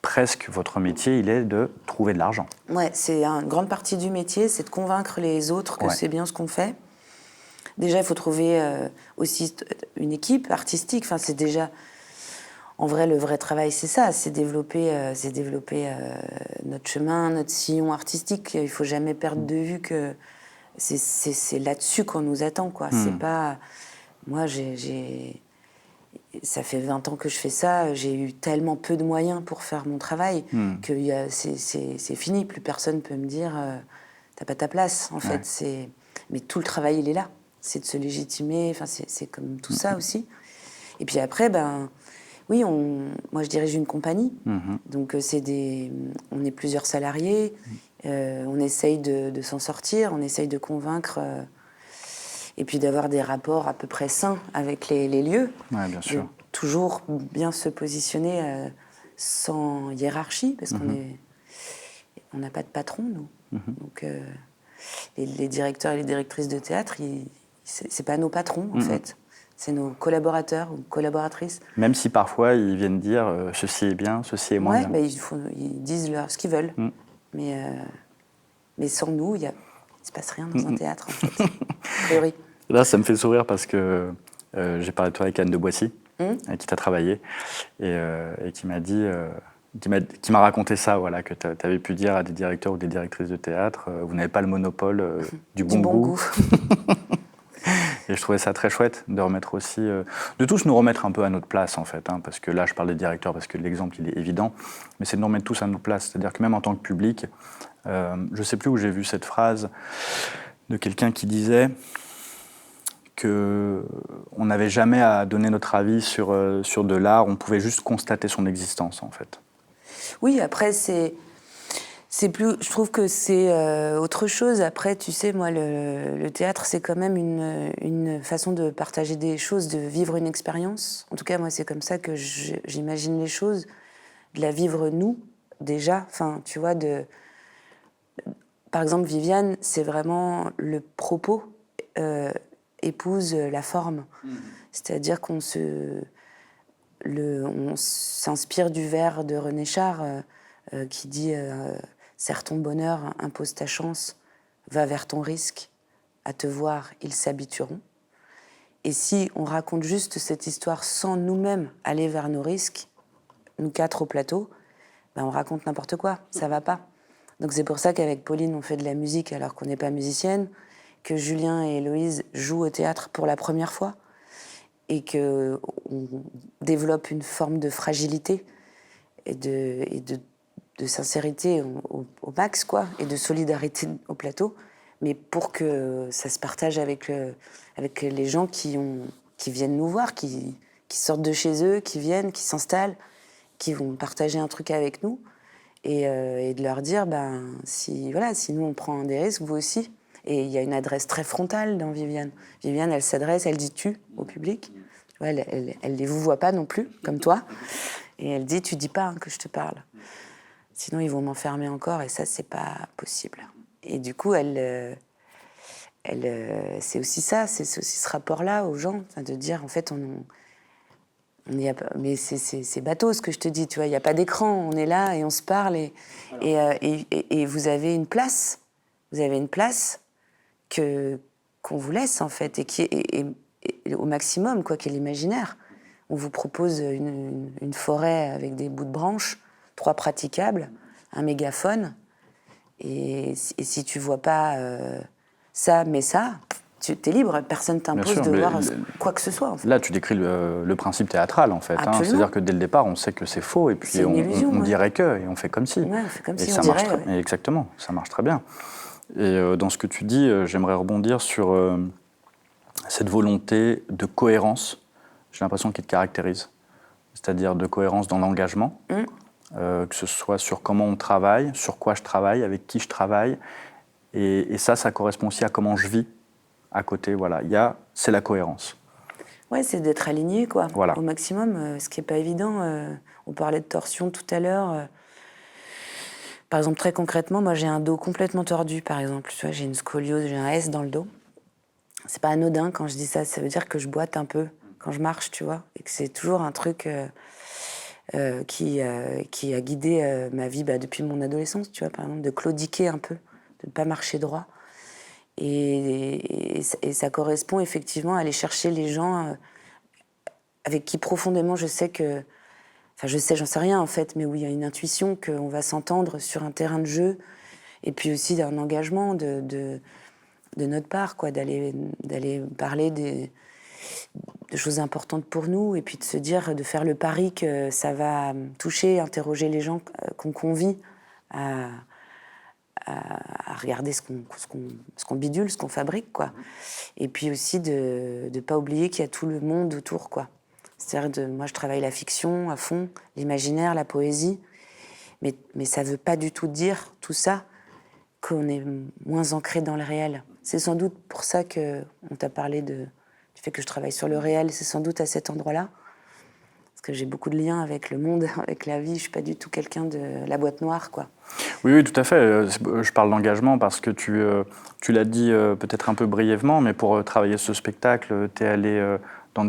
presque votre métier, il est de trouver de l'argent. Ouais, c'est une grande partie du métier, c'est de convaincre les autres que c'est bien ce qu'on fait. Déjà, il faut trouver aussi une équipe artistique. Enfin, c'est déjà... En vrai, le vrai travail, c'est ça, c'est développer notre chemin, notre sillon artistique. Il faut jamais perdre de vue que c'est là-dessus qu'on nous attend, quoi. C'est pas... Moi, ça fait 20 ans que je fais ça, j'ai eu tellement peu de moyens pour faire mon travail que c'est fini. Plus personne peut me dire t'as pas ta place, en fait. Mais tout le travail, il est là. C'est de se légitimer, enfin, c'est comme tout ça aussi. Et puis après, oui, moi je dirige une compagnie, donc on est plusieurs salariés, on essaye de s'en sortir, on essaye de convaincre, et puis d'avoir des rapports à peu près sains avec les lieux. Ouais, bien sûr. Toujours bien se positionner sans hiérarchie, parce on n'a pas de patron, nous. Donc les directeurs et les directrices de théâtre, c'est pas nos patrons, en fait. C'est nos collaborateurs ou collaboratrices. Même si parfois ils viennent dire ceci est bien, ceci est moins bien. Mais ils disent ce qu'ils veulent. Mais sans nous, il ne se passe rien dans un théâtre, en fait. A priori. Là, ça me fait sourire parce que j'ai parlé de toi avec Anne de Boissy, avec qui tu as travaillé, et qui m'a dit, qui m'a raconté ça, voilà, que tu avais pu dire à des directeurs ou des directrices de théâtre, vous n'avez pas le monopole du bon goût. Et je trouvais ça très chouette de remettre aussi, de tous nous remettre un peu à notre place, en fait, hein, parce que là, je parle des directeurs parce que l'exemple, il est évident, mais c'est de nous remettre tous à notre place. C'est-à-dire que même en tant que public, je ne sais plus où j'ai vu cette phrase de quelqu'un qui disait qu'on n'avait jamais à donner notre avis sur de l'art, on pouvait juste constater son existence, en fait. Oui, après, je trouve que c'est autre chose. Après, tu sais, moi, le théâtre, c'est quand même une façon de partager des choses, de vivre une expérience. En tout cas, moi, c'est comme ça que j'imagine les choses, de la vivre nous, déjà. Enfin, tu vois, par exemple, Viviane, c'est vraiment le propos épouse la forme. C'est-à-dire qu'on s'inspire du vers de René Char qui dit serre ton bonheur, impose ta chance, va vers ton risque, à te voir, ils s'habitueront. Et si on raconte juste cette histoire sans nous-mêmes aller vers nos risques, nous 4 au plateau, on raconte n'importe quoi, ça va pas. Donc c'est pour ça qu'avec Pauline, on fait de la musique alors qu'on n'est pas musicienne, que Julien et Héloïse jouent au théâtre pour la première fois, et qu'on développe une forme de fragilité et de sincérité au max, quoi, et de solidarité au plateau, mais pour que ça se partage avec les gens qui viennent nous voir, qui sortent de chez eux, qui viennent, qui s'installent, qui vont partager un truc avec nous, et de leur dire, si nous on prend des risques, vous aussi. Et il y a une adresse très frontale dans Viviane. Viviane, elle s'adresse, elle dit tu au public. Elle les vous voit pas non plus, comme toi. Et elle dit, tu dis pas que je te parle. Sinon, ils vont m'enfermer encore, et ça, c'est pas possible. Et du coup, c'est aussi ça, c'est aussi ce rapport-là aux gens, de dire, en fait, mais c'est bateau ce que je te dis, tu vois, il n'y a pas d'écran, on est là et on se parle, et vous avez une place qu'on vous laisse, en fait, et au maximum, quoi, qu'est l'imaginaire. On vous propose une forêt avec des bouts de branches, 3 praticables, un mégaphone, et si tu vois pas ça, mais ça, tu es libre, personne t'impose de voir quoi que ce soit. En fait. Là, tu décris le principe théâtral, en fait. Hein. C'est-à-dire que dès le départ, on sait que c'est faux, et puis on dirait que, et on fait comme si. Ouais, on fait comme si, ça on marche dirait, très, exactement, ça marche très bien. Et dans ce que tu dis, j'aimerais rebondir sur cette volonté de cohérence, j'ai l'impression qu'il te caractérise. C'est-à-dire de cohérence dans l'engagement, que ce soit sur comment on travaille, sur quoi je travaille, avec qui je travaille. Et ça correspond aussi à comment je vis à côté. Voilà, c'est la cohérence. Ouais, c'est d'être aligné, quoi, voilà. au maximum, ce qui n'est pas évident. On parlait de torsion tout à l'heure. Par exemple, très concrètement, moi, j'ai un dos complètement tordu, par exemple. Tu vois, j'ai une scoliose, j'ai un S dans le dos. C'est pas anodin quand je dis ça. Ça veut dire que je boite un peu quand je marche, tu vois, et que c'est toujours un truc qui a guidé ma vie depuis mon adolescence, tu vois, par exemple, de claudiquer un peu, de ne pas marcher droit. Et ça correspond effectivement à aller chercher les gens avec qui profondément je sais que... Enfin, j'en sais rien en fait, mais où il y a une intuition qu'on va s'entendre sur un terrain de jeu, et puis aussi un engagement de notre part, quoi, d'aller parler de choses importantes pour nous, et puis de se dire, de faire le pari que ça va toucher, interroger les gens qu'on convie à regarder ce qu'on bidule, ce qu'on fabrique, quoi. Et puis aussi de ne pas oublier qu'il y a tout le monde autour, quoi. C'est-à-dire, moi, je travaille la fiction à fond, l'imaginaire, la poésie, mais ça ne veut pas du tout dire, tout ça, qu'on est moins ancré dans le réel. C'est sans doute pour ça qu'on t'a parlé du fait que je travaille sur le réel, c'est sans doute à cet endroit-là, parce que j'ai beaucoup de liens avec le monde, avec la vie, je ne suis pas du tout quelqu'un de la boîte noire, quoi. Oui, tout à fait. Je parle d'engagement parce que tu l'as dit peut-être un peu brièvement, mais pour travailler ce spectacle, tu es allé dans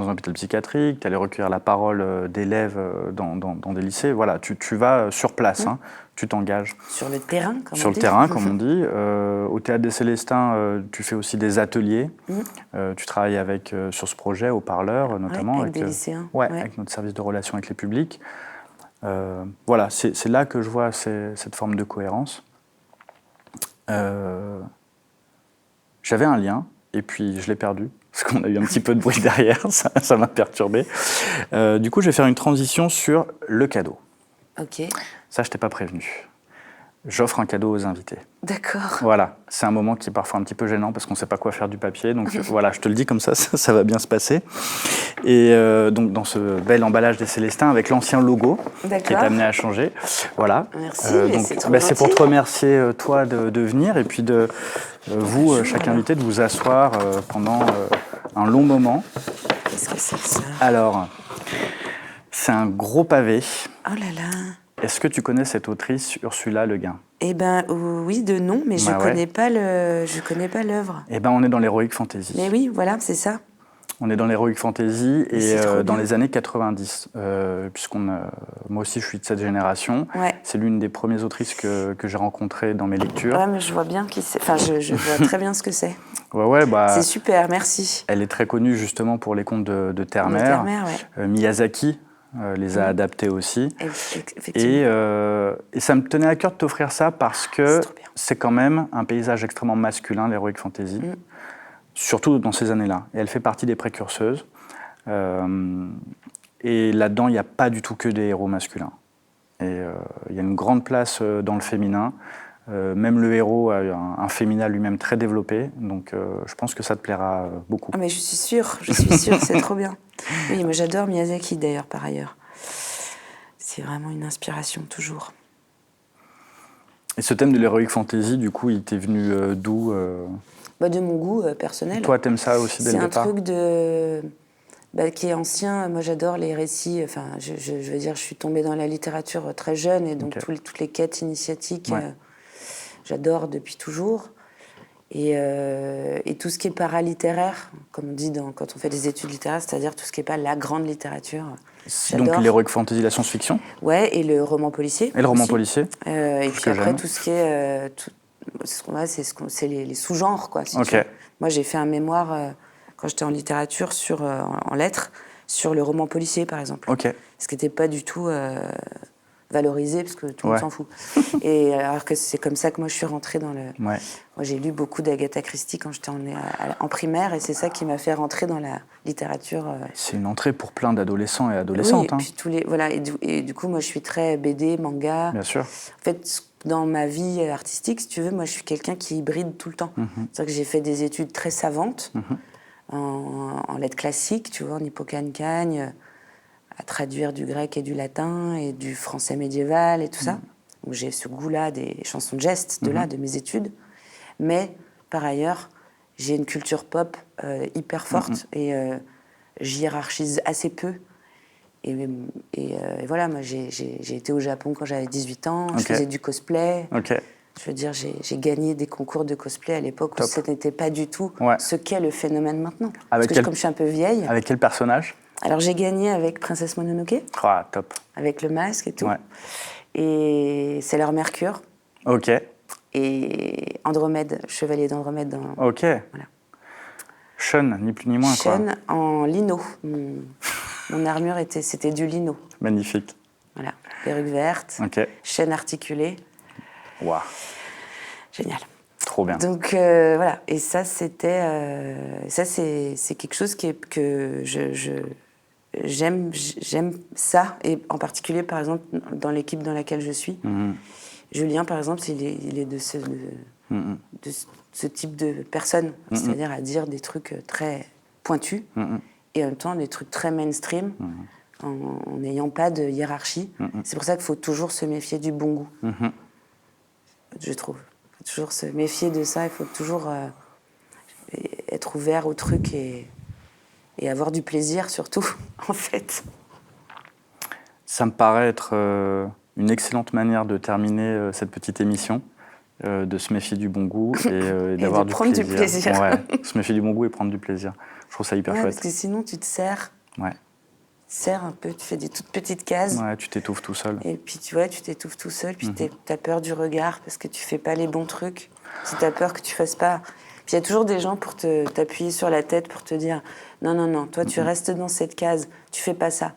un hôpital psychiatrique, tu es allé recueillir la parole d'élèves dans des lycées. Voilà, tu vas sur place, hein, tu t'engages. Sur le terrain, comme on dit. Sur le terrain, comme on dit. Au Théâtre des Célestins, tu fais aussi des ateliers. Tu travailles sur ce projet, au Parleur, notamment. Avec des lycéens. Avec notre service de relations avec les publics. Voilà, c'est là que je vois cette forme de cohérence. J'avais un lien, et puis je l'ai perdu, parce qu'on a eu un petit peu de bruit derrière, ça m'a perturbé. Du coup, je vais faire une transition sur le cadeau. Ok. Ça, je t'ai pas prévenu. J'offre un cadeau aux invités. D'accord. Voilà, c'est un moment qui est parfois un petit peu gênant parce qu'on ne sait pas quoi faire du papier. Donc voilà, je te le dis comme ça va bien se passer. Et donc dans ce bel emballage des Célestins avec l'ancien logo qui est amené à changer. Voilà. Merci, c'est pour te remercier, toi, de venir, et puis de vous, chaque invité, de vous asseoir pendant un long moment. Qu'est-ce que c'est que ça? Alors, c'est un gros pavé. Oh là là. Est-ce que tu connais cette autrice, Ursula Le Guin? Eh ben oui, de nom, mais je connais pas l'œuvre. Eh ben, on est dans l'heroic fantasy. Mais oui, voilà, c'est ça. On est dans l'heroic fantasy et dans les années 90, moi aussi je suis de cette génération. Ouais. C'est l'une des premières autrices que j'ai rencontrées dans mes lectures. Ouais, mais je vois bien qui c'est. Enfin, je vois très bien ce que c'est. C'est super, merci. Elle est très connue justement pour les contes de Terre-Mère. Miyazaki les a adaptés aussi. Et ça me tenait à cœur de t'offrir ça parce que c'est quand même un paysage extrêmement masculin, l'heroic fantasy. Surtout dans ces années-là. Et elle fait partie des précurseuses. Et là-dedans, il n'y a pas du tout que des héros masculins. Et il y a une grande place dans le féminin. Même le héros a un féminin lui-même très développé. Donc je pense que ça te plaira beaucoup. Ah mais je suis sûre, c'est trop bien. Oui, mais j'adore Miyazaki d'ailleurs, par ailleurs. C'est vraiment une inspiration, toujours. Et ce thème de l'heroic fantasy, du coup, il t'est venu d'où de mon goût personnel. Toi, t'aimes ça aussi dès le départ? C'est un truc qui est ancien. Moi, j'adore les récits. Enfin, je veux dire, je suis tombée dans la littérature très jeune, et donc toutes les quêtes initiatiques, j'adore depuis toujours. Et tout ce qui est paralittéraire, comme on dit quand on fait des études littéraires, c'est-à-dire tout ce qui n'est pas la grande littérature. Donc l'heroic fantasy, la science-fiction. Ouais, et le roman policier. Et le roman policier. Et puis après, tout ce qui est... c'est les sous-genres, quoi. Si tu veux. Moi, j'ai fait un mémoire... quand j'étais en littérature, en lettres, sur le roman policier, par exemple. Ok. Ce qui n'était pas du tout valorisé, parce que tout le monde Ouais. s'en fout. Et alors que c'est comme ça que moi, je suis rentrée dans le... Ouais. Moi, j'ai lu beaucoup d'Agatha Christie quand j'étais en primaire, et c'est ça qui m'a fait rentrer dans la littérature. C'est une entrée pour plein d'adolescents et adolescentes. Oui, et puis voilà, et du coup, moi, je suis très BD, manga. Bien sûr. En fait, dans ma vie artistique, si tu veux, moi, je suis quelqu'un qui hybride tout le temps. C'est-à-dire que j'ai fait des études très savantes, en lettres classiques, tu vois, en hippocagne-cagne, à traduire du grec et du latin, et du français médiéval, et tout ça. Donc j'ai ce goût-là des chansons de gestes, de mes études. Mais, par ailleurs, j'ai une culture pop hyper forte, et j'y hiérarchise assez peu. Et voilà, moi, j'ai été au Japon quand j'avais 18 ans, je faisais du cosplay. Ok. Je veux dire, j'ai gagné des concours de cosplay à l'époque où ce n'était pas du tout ce qu'est le phénomène maintenant. Parce que comme je suis un peu vieille... Avec quel personnage? Alors, j'ai gagné avec Princesse Mononoke, Ah, top. avec le masque et tout. Ouais. Et Sailor Mercure. Ok. Et Andromède, Chevalier d'Andromède. Ok. Voilà. Sean, ni plus ni moins, quoi. Sean en lino. Mon armure, c'était du lino. Magnifique. Voilà. Perruque verte, Ok. chaîne articulée. Waouh. Génial. Trop bien. Donc voilà, et ça c'était, ça c'est quelque chose que j'aime ça, et en particulier par exemple dans l'équipe dans laquelle je suis. Julien par exemple, il est de ce type de personne, c'est-à-dire à dire des trucs très pointus et en même temps des trucs très mainstream en n'ayant pas de hiérarchie. C'est pour ça qu'il faut toujours se méfier du bon goût, je trouve. Il faut toujours se méfier de ça, il faut toujours être ouvert au truc et avoir du plaisir surtout, en fait. Ça me paraît être une excellente manière de terminer cette petite émission, de se méfier du bon goût et d'avoir de prendre du plaisir. Ouais, se méfier du bon goût et prendre du plaisir. Je trouve ça hyper chouette. Parce que sinon, tu te serres. Ouais. Tu te serres un peu, tu fais des toutes petites cases. Ouais, tu t'étouffes tout seul. Et puis, tu vois, tu t'étouffes tout seul, puis t'as peur du regard parce que tu fais pas les bons trucs. Si t'as peur que tu fasses pas... Puis il y a toujours des gens pour t'appuyer sur la tête pour te dire « Non, non, non, toi, tu restes dans cette case, tu fais pas ça. »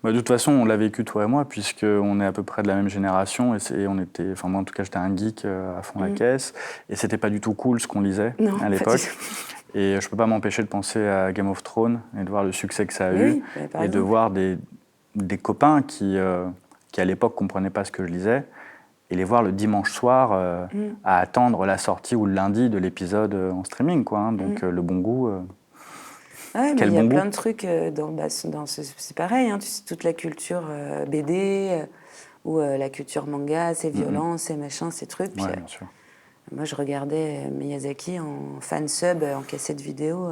Bah, de toute façon, on l'a vécu, toi et moi, puisqu'on est à peu près de la même génération. Et on était, enfin, moi, en tout cas, j'étais un geek à fond la caisse. Et c'était pas du tout cool ce qu'on lisait à l'époque. Et je peux pas m'empêcher de penser à Game of Thrones et de voir le succès que ça a eu. Et de voir des copains qui à l'époque, comprenaient pas ce que je lisais. Et les voir le dimanche soir à attendre la sortie ou le lundi de l'épisode en streaming, quoi. Hein. Donc, le bon goût... Ouais, mais il y a plein de trucs c'est pareil, hein, tu sais, toute la culture BD ou la culture manga, c'est violent, c'est machin, ces trucs. Puis, bien sûr. Moi, je regardais Miyazaki en fan sub, en cassette vidéo,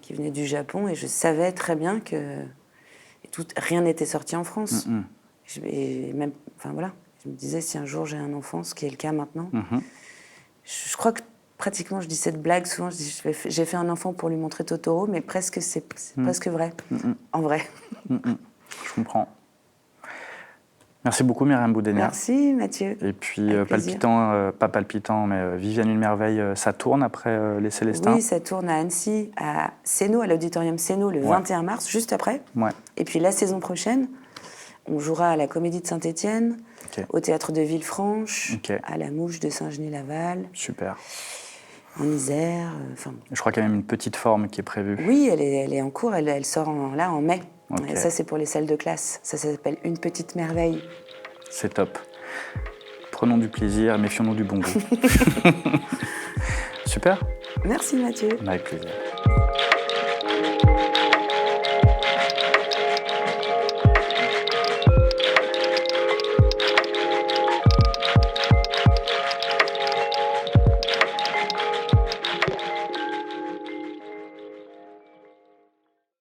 qui venait du Japon, et je savais très bien que rien n'était sorti en France. Et même, enfin voilà, je me disais si un jour j'ai un enfant, ce qui est le cas maintenant, je crois que pratiquement, je dis cette blague souvent, je dis j'ai fait un enfant pour lui montrer Totoro, mais presque c'est presque vrai, en vrai. Je comprends. Merci beaucoup Myriam Boudénia. Merci Mathieu. Et puis pas palpitant, mais Viviane une merveille, ça tourne après Les Célestins. Oui, ça tourne à Annecy, à Céno, à l'auditorium Céno, le 21 mars, juste après. Ouais. Et puis la saison prochaine, on jouera à la Comédie de Saint-Étienne, au Théâtre de Villefranche, à la Mouche de Saint-Genis-Laval. Super. En Isère, Je crois qu'il y a même une petite forme qui est prévue. Oui, elle est en cours, elle sort en mai. Okay. Et ça, c'est pour les salles de classe. Ça s'appelle Une petite merveille. C'est top. Prenons du plaisir, méfions-nous du bon goût. Super. Merci Mathieu. Avec plaisir.